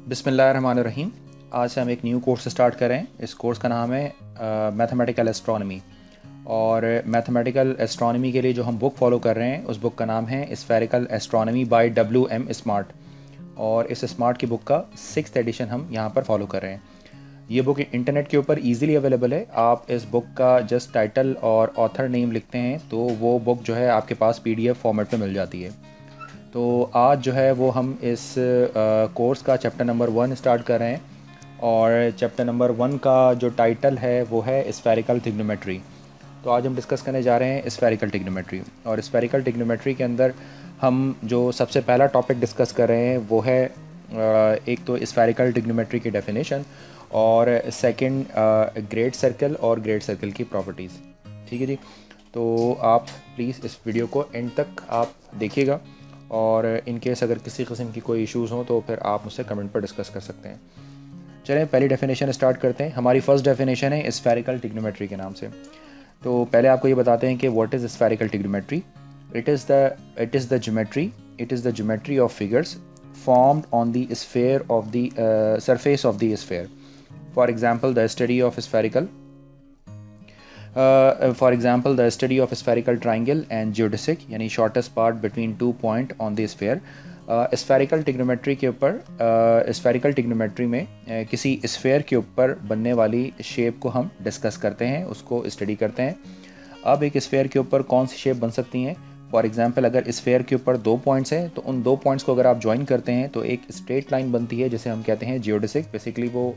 बिस्मिल्लाहिर्रहमानिर्रहीम। आज से हम एक न्यू कोर्स स्टार्ट कर रहे हैं। इस कोर्स का नाम है मैथमेटिकल एस्ट्रोनॉमी। और मैथमेटिकल एस्ट्रोनॉमी के लिए जो हम बुक फॉलो कर रहे हैं उस बुक का नाम है spherical astronomy by WM Smart. और इस स्मार्ट की बुक का 6th एडिशन हम यहाँ पर फॉलो कर रहे हैं। ये बुक इंटरनेट के ऊपर इजीली अवेलेबल है। आप इस बुक का जस्ट टाइटल और ऑथर नेम लिखते हैं तो वो बुक जो है आपके पास PDF फॉर्मेट में मिल जाती है। तो आज जो है वो हम इस कोर्स का चैप्टर नंबर 1 स्टार्ट कर रहे हैं। और चैप्टर नंबर 1 का जो टाइटल है वो है स्फेरिकल ट्रिग्नोमेट्री। तो आज हम डिस्कस करने जा रहे हैं स्फेरिकल ट्रिग्नोमेट्री। और स्फेरिकल ट्रिग्नोमेट्री के अंदर हम जो सबसे पहला टॉपिक डिस्कस कर रहे हैं वो है एक तो स्फेरिकल ट्रिग्नोमेट्री की डेफिनेशन और सेकंड ग्रेट सर्कल और ग्रेट सर्कल की प्रॉपर्टीज़। ठीक है जी। तो आप प्लीज़ इस वीडियो को एंड तक आप देखिएगा और इन केस अगर किसी किस्म की कोई इश्यूज़ हों तो फिर आप मुझसे कमेंट पर डिस्कस कर सकते हैं। चलें पहली डेफिनेशन स्टार्ट करते हैं। हमारी फर्स्ट डेफिनेशन है स्फेरिकल ट्रिग्नोमेट्री के नाम से। तो पहले आपको ये बताते हैं कि what is spherical trigonometry. It is the geometry of figures formed on the sphere of the surface of the sphere. For example, the study of spherical triangle and geodesic यानी shortest part between 2 point on the sphere. Spherical trigonometry के ऊपर spherical trigonometry में किसी sphere के ऊपर बनने वाली shape को हम डिस्कस करते हैं, उसको स्टडी करते हैं। अब एक स्फेयर के ऊपर कौन सी शेप बन सकती हैं। फॉर एग्जांपल अगर स्फेयर के ऊपर 2 पॉइंट्स हैं तो उन 2 पॉइंट्स को अगर आप ज्वाइन करते हैं तो एक स्ट्रेट लाइन बनती है जिसे हम कहते हैं जियोडेसिक। बेसिकली वो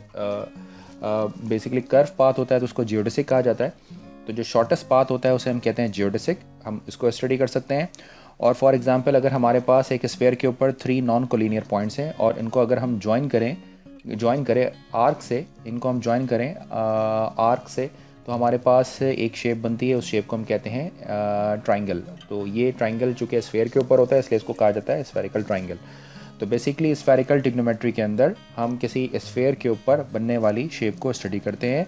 बेसिकली कर्व पाथ होता है तो उसको जियोडेसिक कहा जाता है। तो जो शॉर्टेस्ट पाथ होता है उसे हम कहते हैं जियोडेसिक। हम इसको स्टडी कर सकते हैं। और फॉर एग्जांपल अगर हमारे पास एक स्फेयर के ऊपर 3 नॉन कोलिनियर पॉइंट्स हैं और इनको अगर हम ज्वाइन करें आर्क से, इनको हम ज्वाइन करें आर्क से, तो हमारे पास एक शेप बनती है। उस शेप को हम कहते हैं ट्राइंगल। तो ये ट्राइंगल चूँकि स्फेयर के ऊपर होता है इसलिए इसको कहा जाता है स्फेरिकल ट्राइंगल। तो बेसिकली स्फेरिकल ट्रिग्नोमेट्री के अंदर हम किसी स्फेयर के ऊपर बनने वाली शेप को स्टडी करते हैं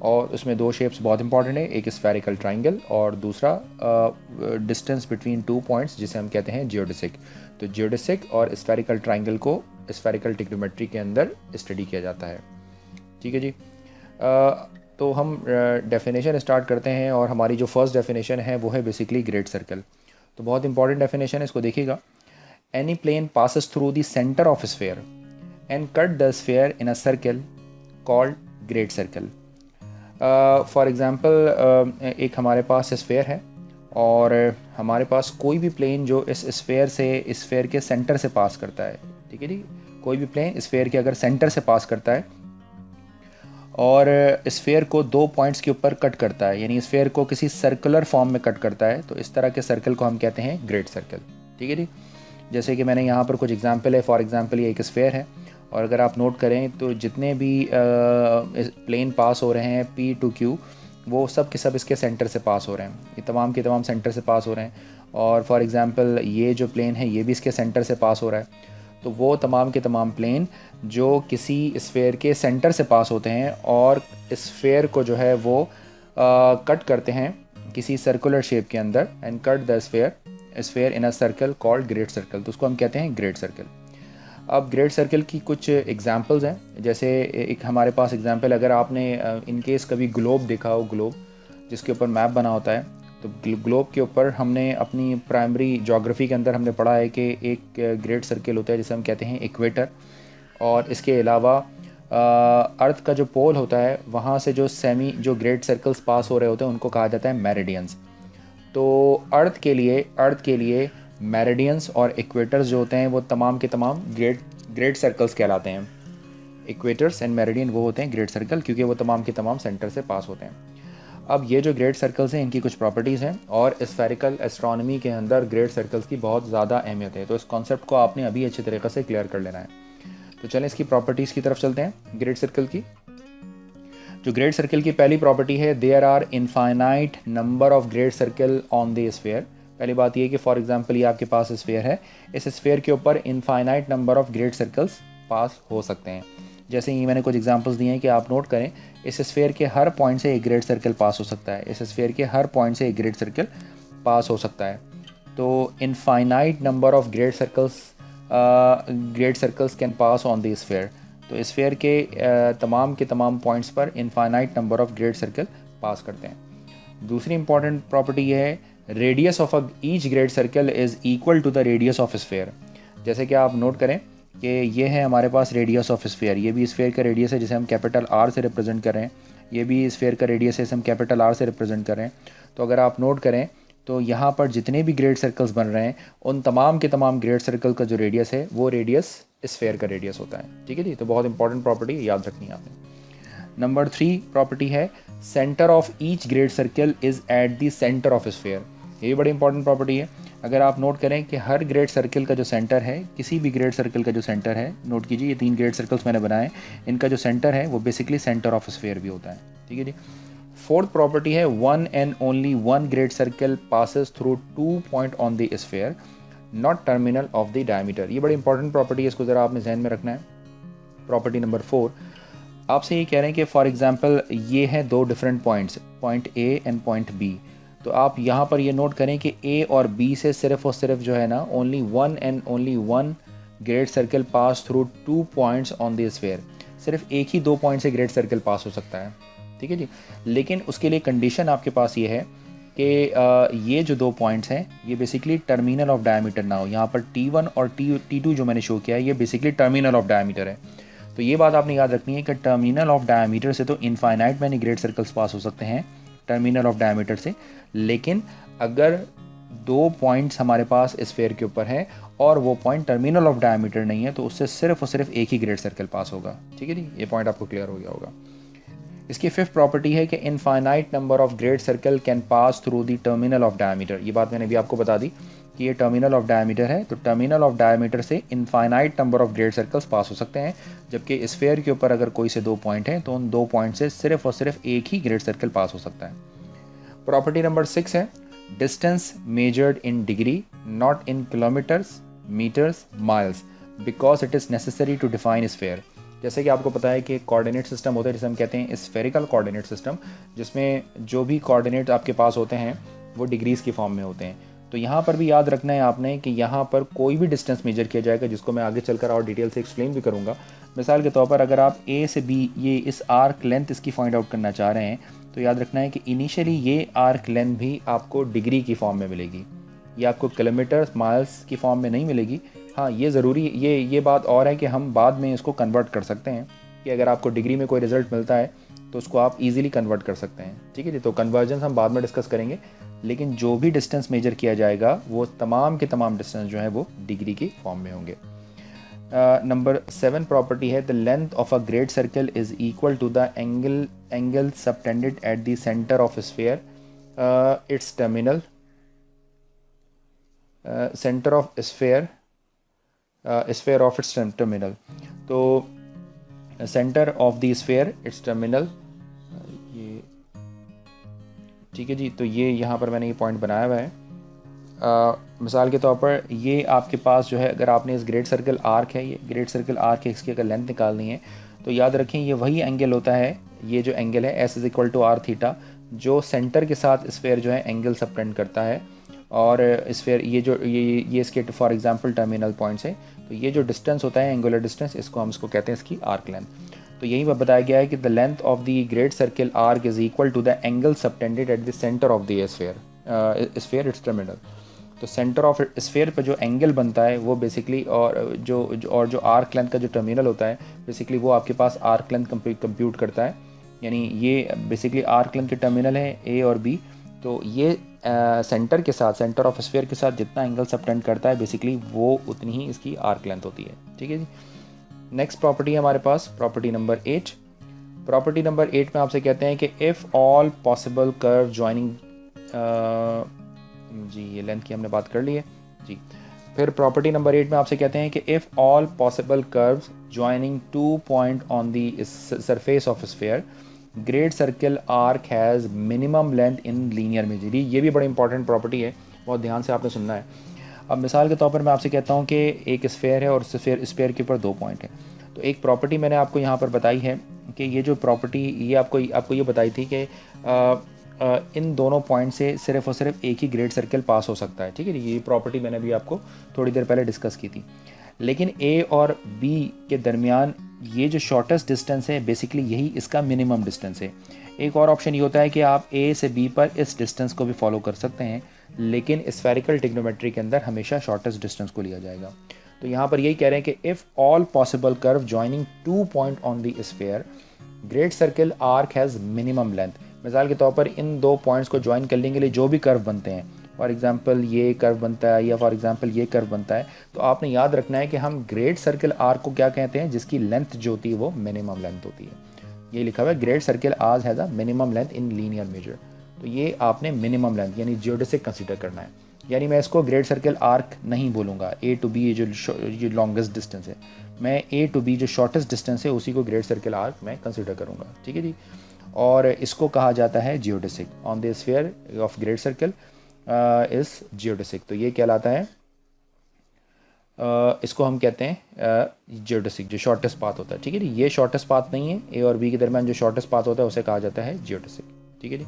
और उसमें 2 शेप्स बहुत इंपॉर्टेंट है, एक स्फेरिकल ट्राइंगल और दूसरा डिस्टेंस बिटवीन 2 पॉइंट्स जिसे हम कहते हैं जियोडेसिक। तो जियोडेसिक और स्फेरिकल ट्राइंगल को स्फेरिकल ट्रिग्नोमेट्री के अंदर स्टडी किया जाता है। ठीक है जी। तो हम डेफिनेशन स्टार्ट करते हैं और हमारी जो फर्स्ट डेफिनेशन है वो है बेसिकली ग्रेट सर्कल। तो बहुत इंपॉर्टेंट डेफिनेशन है, इसको देखिएगा। Any plane passes through the centre of sphere and cut the sphere in a circle called great circle. For example एक हमारे पास स्फेयर है और हमारे पास कोई भी प्लेन जो इस स्फेयर के सेंटर से पास करता है। ठीक है जी। कोई भी प्लेन स्फेयर के अगर सेंटर से पास करता है और स्फेयर को 2 पॉइंट्स के ऊपर कट करता है, यानी स्फेयर को किसी सर्कुलर फॉर्म में कट करता है, तो इस तरह के सर्कल को हम कहते हैं ग्रेट सर्कल। ठीक है जी। जैसे कि मैंने यहाँ पर कुछ एग्जांपल है। फॉर एग्जांपल ये एक स्फेयर है और अगर आप नोट करें तो जितने भी प्लेन पास हो रहे हैं P to Q वो सब के सब इसके सेंटर से पास हो रहे हैं। ये तमाम के तमाम सेंटर से पास हो रहे हैं। और फॉर एग्जांपल ये जो प्लेन है ये भी इसके सेंटर से पास हो रहा है। तो वो तमाम के तमाम प्लेन जो किसी स्फेयर के सेंटर से पास होते हैं और स्फेयर को जो है वो कट करते हैं किसी सर्कुलर शेप के अंदर and cut the sphere in a circle called great circle, तो उसको हम कहते हैं ग्रेट सर्कल। अब ग्रेट सर्कल की कुछ एग्जांपल्स हैं। जैसे एक हमारे पास एग्जांपल, अगर आपने इन केस कभी ग्लोब देखा हो, ग्लोब जिसके ऊपर मैप बना होता है, तो ग्लोब के ऊपर हमने अपनी प्राइमरी ज्योग्राफी के अंदर हमने पढ़ा है कि एक ग्रेट सर्कल होता है जिसे हम कहते हैं इक्वेटर। और इसके अलावा अर्थ का जो पोल होता है वहाँ से जो ग्रेट सर्कल्स पास हो रहे होते हैं उनको कहा जाता है मेरिडियंस। तो अर्थ के लिए मेरिडियंस और इक्वेटर्स जो होते हैं वो तमाम के तमाम ग्रेट सर्कल्स कहलाते हैं। इक्वेटर्स एंड मेरिडियन वो होते हैं ग्रेट सर्कल क्योंकि वो तमाम के तमाम सेंटर से पास होते हैं। अब ये जो ग्रेट सर्कल्स हैं इनकी कुछ प्रॉपर्टीज़ हैं और स्फेरिकल एस्ट्रोनॉमी के अंदर ग्रेट सर्कल्स की बहुत ज़्यादा अहमियत है। तो इस कॉन्सेप्ट को आपने अभी अच्छी तरीके से क्लियर कर लेना है। तो चलें इसकी प्रॉपर्टीज़ की तरफ चलते हैं। ग्रेट सर्कल की जो ग्रेट सर्कल की पहली प्रॉपर्टी है, there are infinite number of great circle on the sphere. पहली बात ये कि फॉर एग्जांपल ये आपके पास स्फेयर है, इस स्फेयर के ऊपर infinite number of great circles पास हो सकते हैं। जैसे ही मैंने कुछ एग्जांपल्स दिए हैं कि आप नोट करें, इस स्फेयर के हर पॉइंट से एक ग्रेट सर्कल पास हो सकता है, इस स्फेयर के हर पॉइंट से एक ग्रेट सर्कल पास हो सकता है। तो infinite number of great circles great circles can pass on the sphere. तो स्फेयर के तमाम के तमाम पॉइंट्स पर infinite number of great circle pass करते हैं। दूसरी इंपॉर्टेंट प्रॉपर्टी ये है, radius of each great circle is equal to the radius of sphere. जैसे कि आप नोट करें कि ये है हमारे पास रेडियस ऑफ स्फेयर, ये भी स्फेयर का रेडियस है जिसे हम कैपिटल आर से रिप्रेजेंट कर रहे हैं, ये भी स्फेयर का रेडियस है जिसे हम कैपिटल आर से रिप्रेजेंट कर रहे हैं। तो अगर आप नोट करें तो यहाँ पर जितने भी ग्रेट सर्कल्स बन रहे हैं उन तमाम के तमाम ग्रेट सर्कल का जो रेडियस है वो रेडियस स्फेयर का रेडियस होता है। ठीक है जी, तो बहुत इंपॉर्टेंट प्रॉपर्टी याद रखनी है आपने। नंबर 3 प्रॉपर्टी है, centre of each great circle is eight the centre of sphere. ये बड़ी इंपॉर्टेंट प्रॉपर्टी है। अगर आप नोट करें कि हर ग्रेट सर्कल का जो सेंटर है, किसी भी ग्रेट सर्कल का जो सेंटर है, नोट कीजिए ये 3 ग्रेट सर्कल्स मैंने बनाए, इनका जो सेंटर है वो बेसिकली सेंटर ऑफ स्फेयर भी होता है। ठीक है जी। फोर्थ प्रॉपर्टी है, one and only one great circle passes through 2 point on the sphere, not terminal of the diameter. ये बड़ी इंपॉर्टेंट प्रॉपर्टी है, इसको ज़रा आपने जहन में रखना है। प्रॉपर्टी नंबर 4 आपसे ये कह रहे हैं कि फॉर एग्जांपल ये हैं 2 different points, point A and point B. तो आप यहाँ पर ये नोट करें कि ए और बी से सिर्फ और सिर्फ जो है ना, only one and only one great circle pass through 2 points on the sphere. सिर्फ एक ही 2 पॉइंट से ग्रेट सर्कल पास हो सकता है। ठीक है जी। लेकिन उसके लिए कंडीशन आपके पास ये है कि ये जो 2 पॉइंट्स हैं ये बेसिकली टर्मिनल ऑफ डायमीटर ना हो। यहाँ पर T1 और T2 जो मैंने शो किया है ये बेसिकली टर्मिनल ऑफ डायमीटर है। तो ये बात आपने याद रखनी है कि टर्मिनल ऑफ डायमीटर से तो इनफाइनाइट मैनी ग्रेट सर्कल्स पास हो सकते हैं टर्मिनल ऑफ डायमीटर से, लेकिन अगर 2 पॉइंट्स हमारे पास स्फेयर के ऊपर है और वो पॉइंट टर्मिनल ऑफ डायमीटर नहीं है तो उससे सिर्फ और सिर्फ एक ही ग्रेट सर्कल पास होगा। ठीक है जी, ये पॉइंट आपको क्लियर हो गया होगा। इसकी 5th प्रॉपर्टी है कि infinite number of great circle can pass through the terminal of diameter. ये बात मैंने भी आपको बता दी कि ये टर्मिनल ऑफ डायमीटर है, तो टर्मिनल ऑफ डायमीटर से infinite number of great circles पास हो सकते हैं, जबकि स्फेयर के ऊपर अगर कोई से 2 पॉइंट हैं तो उन 2 पॉइंट से सिर्फ और सिर्फ एक ही ग्रेट सर्कल पास हो सकता है। प्रॉपर्टी नंबर 6 है, distance measured in degree not in kilometres, metres, miles, because it is necessary to define sphere. जैसे कि आपको पता है कि कोऑर्डिनेट सिस्टम होता है जिसे हम कहते हैं स्फेरिकल कोऑर्डिनेट सिस्टम, जिसमें जो भी कोऑर्डिनेट आपके पास होते हैं वो डिग्रीज़ की फॉर्म में होते हैं। तो यहाँ पर भी याद रखना है आपने कि यहाँ पर कोई भी डिस्टेंस मेजर किया जाएगा, जिसको मैं आगे चलकर और डिटेल से एक्सप्लेन भी करूँगा। मिसाल के तौर पर अगर आप ए से बी ये इस आर्क लेंथ इसकी फाइंड आउट करना चाह रहे हैं तो याद रखना है कि इनिशियली ये आर्क लेंथ भी आपको डिग्री की फॉर्म में मिलेगी, ये आपको किलोमीटर्स माइल्स की फॉर्म में नहीं मिलेगी। हाँ, ये ज़रूरी ये बात और है कि हम बाद में इसको कन्वर्ट कर सकते हैं कि अगर आपको डिग्री में कोई रिज़ल्ट मिलता है तो उसको आप इजीली कन्वर्ट कर सकते हैं। ठीक है जी, तो कन्वर्जन हम बाद में डिस्कस करेंगे, लेकिन जो भी डिस्टेंस मेजर किया जाएगा वो तमाम के तमाम डिस्टेंस जो है वो डिग्री की फॉर्म में होंगे। नंबर 7 प्रॉपर्टी है, the length of a great circle is equal to the angle subtended at the centre of sphere its terminal centre of sphere sphere of its terminal. तो centre of the sphere its terminal, ये ठीक है जी। तो ये यहाँ पर मैंने ये पॉइंट बनाया हुआ है। मिसाल के तौर पर ये आपके पास जो है, अगर आपने इस ग्रेट सर्कल आर्क है, ये ग्रेट सर्कल आर्क है, इसकी अगर लेंथ निकालनी है तो याद रखें ये वही एंगल होता है, ये जो एंगल है S is equal to R theta, जो सेंटर के साथ स्फेयर जो है एंगल सबटेंड करता है। और स्फेयर ये जो ये इसके फॉर एग्जांपल टर्मिनल पॉइंट्स है, तो ये जो डिस्टेंस होता है एंगुलर डिस्टेंस, इसको कहते हैं इसकी आर्क लेंथ। तो यही बताया गया है कि the length of the great circle arc is equal to the angle subtended at the centre of the sphere its terminal. तो सेंटर ऑफ स्फेयर पर जो एंगल बनता है वो बेसिकली और जो आर्क लेंथ का जो टर्मिनल होता है बेसिकली वो आपके पास आर्क लेंथ कंप्यूट करता है। यानी ये बेसिकली आर्क लेंथ के टर्मिनल है ए और बी, तो ये सेंटर के साथ, सेंटर ऑफ स्फेयर के साथ जितना एंगल सबटेंड करता है बेसिकली वो उतनी ही इसकी आर्क लेंथ होती है। ठीक है जी। नेक्स्ट प्रॉपर्टी है हमारे पास प्रॉपर्टी नंबर 8। प्रॉपर्टी नंबर 8 में आपसे कहते हैं कि if all possible curve joining, जी ये लेंथ की हमने बात कर ली है जी। फिर प्रॉपर्टी नंबर 8 में आपसे कहते हैं कि if all possible curves joining 2 point on the surface of sphere great circle arc has minimum length in linear measure. ये भी बड़ी इंपॉर्टेंट प्रॉपर्टी है, बहुत ध्यान से आपने सुनना है। अब मिसाल के तौर पर मैं आपसे कहता हूँ कि एक स्फेयर है और स्फेयर के ऊपर 2 पॉइंट हैं। तो एक प्रॉपर्टी मैंने आपको यहाँ पर बताई है कि ये जो प्रॉपर्टी ये आपको ये बताई थी कि इन दोनों पॉइंट से सिर्फ और सिर्फ एक ही ग्रेट सर्कल पास हो सकता है। ठीक है, ये प्रॉपर्टी मैंने भी आपको थोड़ी देर पहले डिस्कस की थी। लेकिन ए और बी के दरमियान ये जो शॉर्टेस्ट डिस्टेंस है बेसिकली यही इसका मिनिमम डिस्टेंस है। एक और ऑप्शन ये होता है कि आप ए से बी पर इस डिस्टेंस को भी फॉलो कर सकते हैं, लेकिन स्फेरिकल ट्रिग्नोमेट्री के अंदर हमेशा शॉर्टेस्ट डिस्टेंस को लिया जाएगा। तो यहाँ पर यही कह रहे हैं कि if all possible curve joining 2 point on the sphere great circle arc has minimum length. मिसाल के तौर पर इन 2 पॉइंट्स को ज्वाइन करने के लिए जो भी कर्व बनते हैं, फॉर एग्जांपल ये कर्व बनता है या फॉर एग्जांपल ये कर्व बनता है, तो आपने याद रखना है कि हम ग्रेट सर्किल आर्क को क्या कहते हैं, जिसकी लेंथ जो होती है वो मिनिमम लेंथ होती है। ये लिखा हुआ है great circle arc has a minimum length in linear measure. तो ये आपने मिनिमम लेंथ यानी जियोडेसिक कंसीडर करना है। यानी मैं इसको ग्रेट सर्किल आर्क नहीं बोलूँगा, ए टू बी जो लॉन्गेस्ट डिस्टेंस है, मैं ए टू बी जो शॉर्टेस्ट डिस्टेंस है उसी को ग्रेट सर्किल आर्क मैं कंसीडर करूँगा। ठीक है जी। और इसको कहा जाता है geodesic on the sphere of great circle is geodesic. तो ये कहलाता है इसको हम कहते हैं जियोडेसिक, जो शॉर्टेस्ट पाथ होता है। ठीक है जी। ये शॉर्टेस्ट पाथ नहीं है, ए और बी के दरमियान जो शॉर्टेस्ट पाथ होता है उसे कहा जाता है जियोडेसिक। ठीक है जी।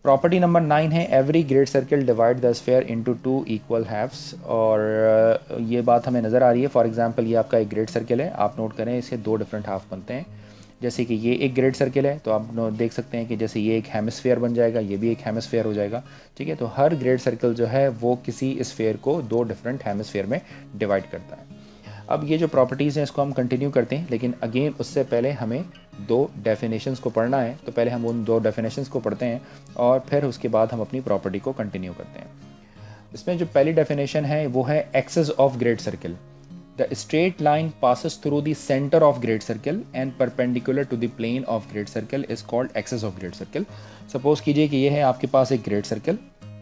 प्रॉपर्टी नंबर 9 है every great circle divide the sphere into 2 equal halves. और ये बात हमें नज़र आ रही है। फॉर एग्जांपल ये आपका एक ग्रेट सर्किल है, आप नोट करें इसके 2 डिफरेंट हाफ बनते हैं। जैसे कि ये एक ग्रेट सर्किल है तो आप देख सकते हैं कि जैसे ये एक हेमिस्फीयर बन जाएगा, ये भी एक हेमिस्फीयर हो जाएगा। ठीक है। तो हर ग्रेट सर्किल जो है वो किसी स्फीयर को 2 डिफरेंट हेमिस्फीयर में डिवाइड करता है। अब ये जो प्रॉपर्टीज़ हैं इसको हम कंटिन्यू करते हैं, लेकिन अगेन उससे पहले हमें 2 डेफिनेशंस को पढ़ना है। तो पहले हम उन 2 डेफिनेशंस को पढ़ते हैं और फिर उसके बाद हम अपनी प्रॉपर्टी को कंटिन्यू करते हैं। इसमें जो पहली डेफिनेशन है वो है axis of great circle. The straight line passes through the centre of great circle and perpendicular to the plane of great circle is called axis of great circle. Suppose कीजिए कि ये है आपके पास एक ग्रेट सर्किल।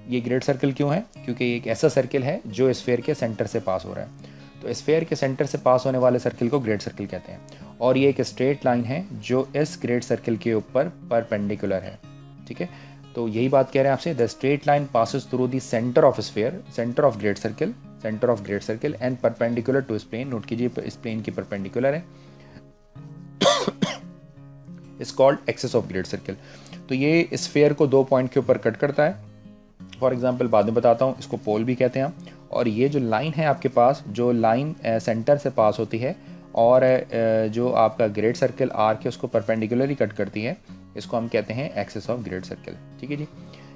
ये great circle क्यों है? क्योंकि ये एक ऐसा सर्किल है जो स्फीयर के सेंटर से पास हो रहा है। तो स्फीयर के सेंटर से पास होने वाले सर्किल को ग्रेट सर्किल कहते हैं। और ये एक स्ट्रेट लाइन है जो इस ग्रेट सर्किल के ऊपर परपेंडिकुलर है। ठीक है। तो यही बात कह रहे हैं आपसे, the straight line passes through the centre of sphere, centre of great circle, centre of great circle and perpendicular to इस प्लेन। नोट कीजिए इस प्लेन की परपेंडिकुलर है। Is called axis of great circle. तो ये स्फीयर को 2 point के ऊपर कट करता है। फॉर एग्जांपल बाद में बताता हूँ, इसको पोल भी कहते हैं। और ये जो लाइन है आपके पास, जो लाइन सेंटर से पास होती है और जो आपका ग्रेट सर्किल आर्क है उसको परपेंडिकुलरली कट करती है, इसको हम कहते हैं एक्सिस ऑफ ग्रेट सर्किल। ठीक है जी।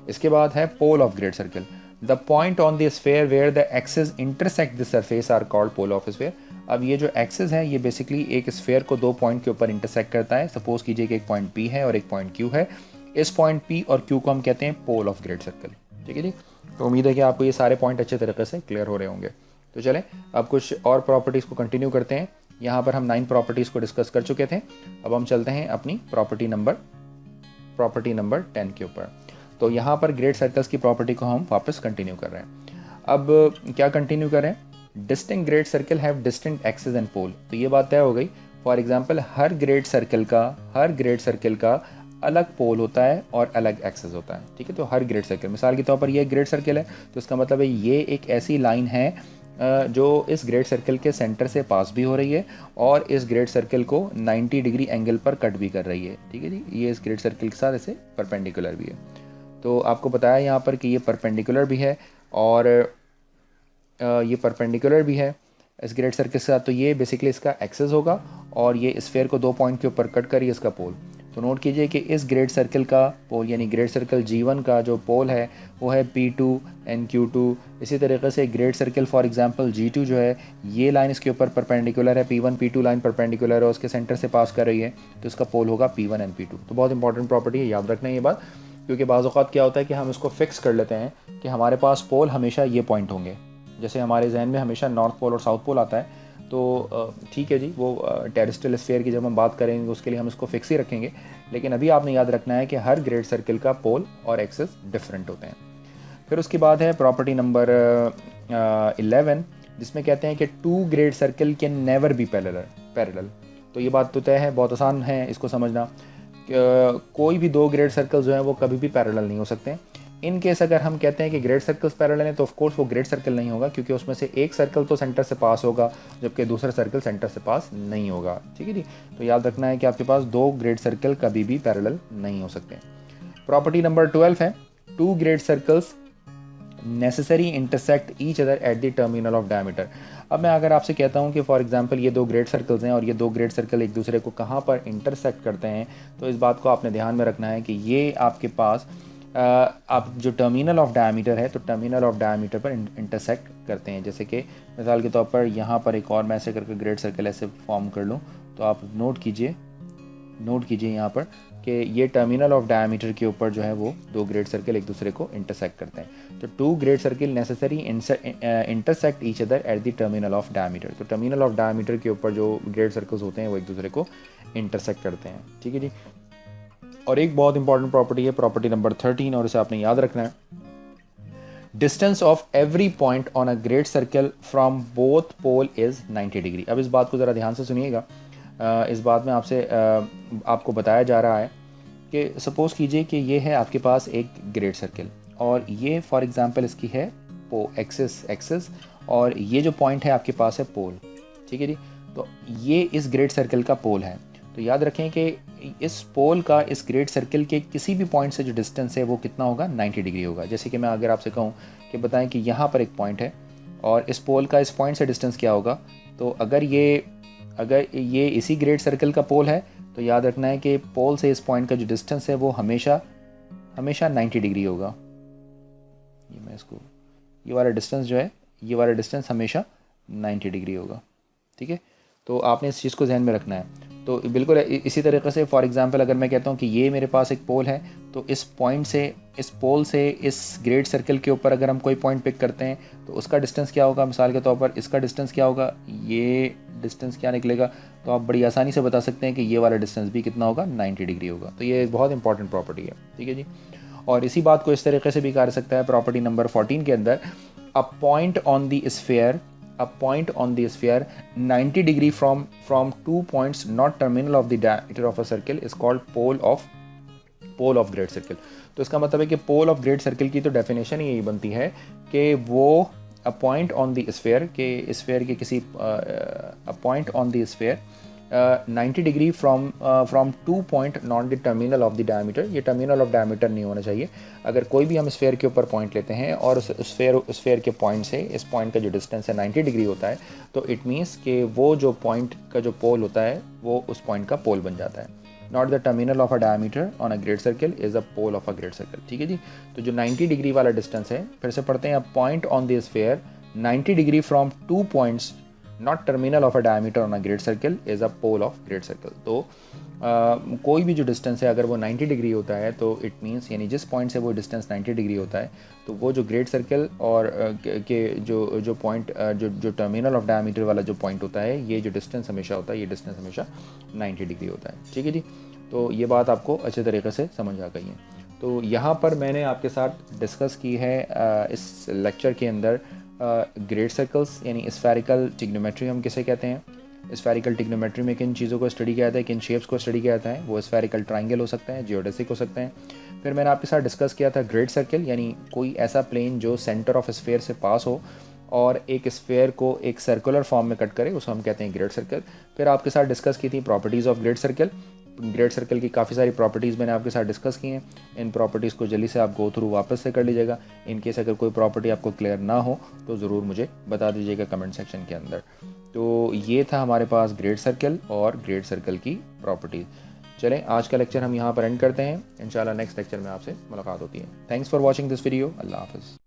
इसके बाद है pole of great circle. The point on the sphere where the axis intersect the surface are called pole of sphere. अब ये जो एक्सिस है ये बेसिकली एक स्फीयर को 2 पॉइंट के ऊपर इंटरसेक्ट करता है। सपोज कीजिए कि एक पॉइंट P है और एक पॉइंट Q है। इस पॉइंट P और Q को हम कहते हैं पोल ऑफ ग्रेट सर्किल। ठीक है जी। तो उम्मीद है कि आपको ये सारे पॉइंट अच्छे तरीके से क्लियर हो रहे होंगे। तो चलें अब कुछ और प्रॉपर्टीज़ को कंटिन्यू करते हैं। यहाँ पर हम 9 प्रॉपर्टीज़ को डिस्कस कर चुके थे। अब हम चलते हैं अपनी प्रॉपर्टी नंबर 10 के ऊपर। तो यहाँ पर ग्रेट सर्कल्स की प्रॉपर्टी को हम वापस कंटिन्यू कर रहे हैं। अब क्या कंटिन्यू कर रहे हैं? Distinct great circle have distinct axis and pole. तो ये बात तय हो गई। फॉर एग्जांपल हर ग्रेट सर्किल का अलग पोल होता है और अलग एक्सिस होता है। ठीक है। तो हर ग्रेट सर्किल, मिसाल के तौर पर ये एक ग्रेट सर्किल है तो इसका मतलब है ये एक ऐसी लाइन है जो इस ग्रेट सर्किल के सेंटर से पास भी हो रही है और इस ग्रेट सर्किल को 90 डिग्री एंगल पर कट भी कर रही है। ठीक है जी। ये इस ग्रेट सर्किल के साथ ऐसे परपेंडिकुलर भी है। तो आपको बताया यहाँ पर कि ये परपेंडिकुलर भी है और ये परपेंडिकुलर भी है इस ग्रेट सर्किल के साथ। तो ये बेसिकली इसका एक्सिस होगा और ये स्फीयर को 2 पॉइंट के ऊपर कट करिए इसका पोल। तो नोट कीजिए कि इस ग्रेट सर्किल का पोल यानी ग्रेट सर्किल G1 का जो पोल है वो है P2 एंड Q2। इसी तरीके से great circle for example G2 जो है ये लाइन इसके ऊपर परपेंडिकुलर है, P1 P2 लाइन परपेंडिकुलर है, उसके सेंटर से पास कर रही है, तो इसका पोल होगा P1 एंड P2। तो बहुत इंपॉर्टेंट प्रॉपर्टी है, याद रखना ये बात, क्योंकि बाज़ औक़ात क्या होता है कि हम इसको फिक्स कर लेते हैं कि हमारे पास पोल हमेशा ये पॉइंट होंगे। जैसे हमारे जहन में हमेशा नॉर्थ पोल और साउथ पोल आता है, तो ठीक है जी, वो टेरेस्ट्रियल स्फीयर की जब हम बात करेंगे उसके लिए हम इसको फिक्स ही रखेंगे। लेकिन अभी आपने याद रखना है कि हर ग्रेट सर्किल का पोल और एक्सिस डिफरेंट होते हैं। फिर उसके बाद है प्रॉपर्टी नंबर 11, जिसमें कहते हैं कि 2 great circle can never be parallel. तो ये बात तो तय है, बहुत आसान है इसको समझना। कोई भी 2 ग्रेट सर्कल जो हैं वो कभी भी पैरेलल नहीं हो सकते। इन केस अगर हम कहते हैं कि ग्रेट सर्कल्स पैरेलल हैं तो ऑफ कोर्स वो ग्रेट सर्कल नहीं होगा, क्योंकि उसमें से एक सर्कल तो सेंटर से पास होगा जबकि दूसरा सर्कल सेंटर से पास नहीं होगा। ठीक है जी। तो याद रखना है कि आपके पास 2 ग्रेट सर्कल कभी भी पैरेलल नहीं हो सकते। प्रॉपर्टी नंबर 12 है 2 great circles necessary intersect each other at the terminal of diameter. अब मैं अगर आपसे कहता हूँ कि फॉर एग्जांपल ये दो ग्रेड सर्कल्स हैं और ये दो ग्रेड सर्कल एक दूसरे को कहाँ पर इंटरसेक्ट करते हैं, तो इस बात को आपने ध्यान में रखना है कि ये आपके पास आप जो टर्मिनल ऑफ डायमीटर है तो टर्मिनल ऑफ डायमीटर पर इंटरसेक्ट करते हैं। जैसे कि मिसाल के तौर पर यहाँ पर एक और मैं ऐसे करके ग्रेड सर्कल ऐसे फॉर्म कर लूँ, तो आप नोट कीजिए यहाँ पर कि ये टर्मिनल ऑफ डायमीटर के ऊपर जो है वो दो ग्रेड सर्कल एक दूसरे को इंटरसेक्ट करते हैं। तो two great circle necessary intersect each other at the terminal of diameter. तो टर्मिनल ऑफ डायमीटर के ऊपर जो ग्रेड सर्कल्स होते हैं वो एक दूसरे को इंटरसेक्ट करते हैं। ठीक है जी। और एक बहुत इंपॉर्टेंट प्रॉपर्टी है, प्रॉपर्टी नंबर 13, और इसे आपने याद रखना है। Distance of every point on a great circle from both pole is 90 degree. अब इस बात को ज़रा ध्यान से सुनिएगा। इस बात में आपको बताया जा रहा है कि सपोज़ कीजिए कि ये है आपके पास एक ग्रेड सर्कल और ये फॉर एग्जांपल इसकी है एक्सिस और ये जो पॉइंट है आपके पास है पोल। ठीक है जी। तो ये इस ग्रेड सर्कल का पोल है। तो याद रखें कि इस पोल का इस ग्रेड सर्कल के किसी भी पॉइंट से जो डिस्टेंस है वो कितना होगा, 90 डिग्री होगा। जैसे कि मैं अगर आपसे कहूँ कि बताएं कि यहाँ पर एक पॉइंट है और इस पोल का इस पॉइंट से डिस्टेंस क्या होगा, तो अगर ये इसी ग्रेड सर्कल का पोल है तो याद रखना है कि पोल से इस पॉइंट का जो डिस्टेंस है वो हमेशा 90 डिग्री होगा। ये वाला डिस्टेंस हमेशा 90 डिग्री होगा। ठीक है, तो आपने इस चीज़ को ध्यान में रखना है। तो बिल्कुल इसी तरीके से फॉर एग्जांपल अगर मैं कहता हूँ कि ये मेरे पास एक पोल है, तो इस पॉइंट से इस पोल से इस ग्रेड सर्कल के ऊपर अगर हम कोई पॉइंट पिक करते हैं तो उसका डिस्टेंस क्या होगा। मिसाल के तौर पर इसका डिस्टेंस क्या होगा, ये डिस्टेंस क्या निकलेगा, तो आप बड़ी आसानी से बता सकते हैं कि ये वाला डिस्टेंस भी कितना होगा, 90 डिग्री होगा। तो ये एक बहुत इंपॉर्टेंट प्रॉपर्टी है। ठीक है जी। और इसी बात को इस तरीके से भी कर सकता है प्रॉपर्टी नंबर 14 के अंदर, अ point on the sphere 90 degree from 2 points not terminal of the diameter of a circle is called pole of great circle। तो इसका मतलब है कि पोल ऑफ ग्रेड सर्कल की तो डेफिनेशन ही यही बनती है कि वो अ पॉइंट ऑन द स्फीयर के किसी point on the sphere 90 degree from 2 point not the terminal of the diameter. ये टर्मिनल ऑफ डायमीटर नहीं होना चाहिए। अगर कोई भी हम स्फीयर के ऊपर पॉइंट लेते हैं और उस स्फीयर के पॉइंट से इस पॉइंट का जो डिस्टेंस है 90 डिग्री होता है, तो इट मीन्स कि वो जो पॉइंट का जो पोल होता है वो उस पॉइंट का पोल बन जाता है। Not the terminal of a diameter on a great circle is a pole of a great circle. ठीक है जी। तो जो 90 डिग्री वाला डिस्टेंस है, फिर से पढ़ते हैं, a point on the sphere 90 degree from 2 points not terminal of a diameter on a great circle is a pole of great circle. तो कोई भी जो डिस्टेंस है अगर वो 90 डिग्री होता है तो इट मीन्स यानी जिस पॉइंट से वो डिस्टेंस 90 डिग्री होता है तो वो जो ग्रेड सर्कल और के जो पॉइंट जो टर्मिनल ऑफ डायमीटर वाला जो पॉइंट होता है, ये जो डिस्टेंस हमेशा होता है, ये डिस्टेंस हमेशा 90 डिग्री होता है। ठीक है जी। तो ये बात आपको अच्छे तरीके से समझ आ गई है। तो यहाँ पर मैंने आपके साथ डिस्कस की है इस लेक्चर के अंदर ग्रेड सर्कल्स यानी स्फेरिकल ट्रिग्नोमेट्री हम किसे कहते हैं। स्फेरिकल ट्रिग्नोमेट्री में किन चीज़ों को स्टडी किया जाता है, किन शेप्स को स्टडी किया जाता है। वो स्फेरिकल ट्राइंगल हो सकते हैं, जियोडेसिक हो सकते हैं। फिर मैंने आपके साथ डिस्कस किया था ग्रेड सर्कल यानी कोई ऐसा प्लेन जो सेंटर ऑफ स्फीयर से पास हो और एक स्फीयर को एक सर्कुलर फॉर्म में कट करे, उसको हम कहते हैं ग्रेड सर्कल। फिर आपके साथ डिस्कस की थी properties of great circle. Grade circle की काफ़ी सारी प्रॉपर्टीज़ मैंने आपके साथ डिस्कस की हैं। इन प्रॉपर्टीज़ को जल्दी से आप गो थ्रू वापस से कर लीजिएगा। इन केस अगर कोई प्रॉपर्टी आपको क्लियर ना हो तो ज़रूर मुझे बता दीजिएगा कमेंट सेक्शन के अंदर। तो ये था हमारे पास ग्रेड सर्कल और ग्रेड सर्कल की प्रॉपर्टीज़। चलें, आज का लेक्चर हम यहाँ पर एंड करते हैं। इंशाल्लाह नेक्स्ट लेक्चर में आपसे मुलाकात होती है। Thanks for watching this video. अल्लाह हाफ़िज़।